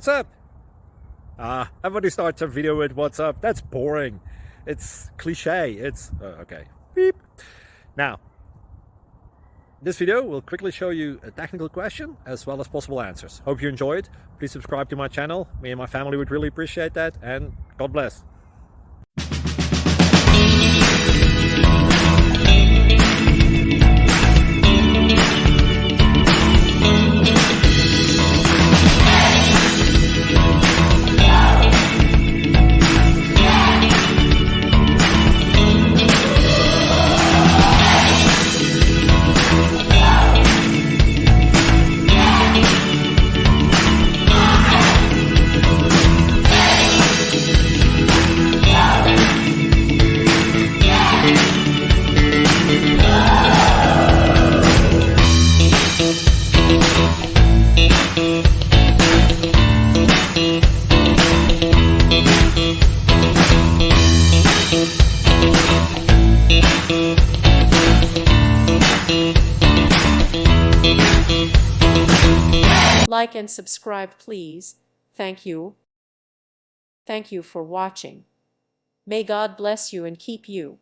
what's up? Everybody starts a video with what's up. That's boring. It's cliche. It's okay. Beep. Now, this video will quickly show you a technical question as well as possible answers. Hope you enjoyed. Please subscribe to my channel. Me and my family would really appreciate that, and God bless. Like and subscribe, please. Thank you. Thank you for watching. May God bless you and keep you.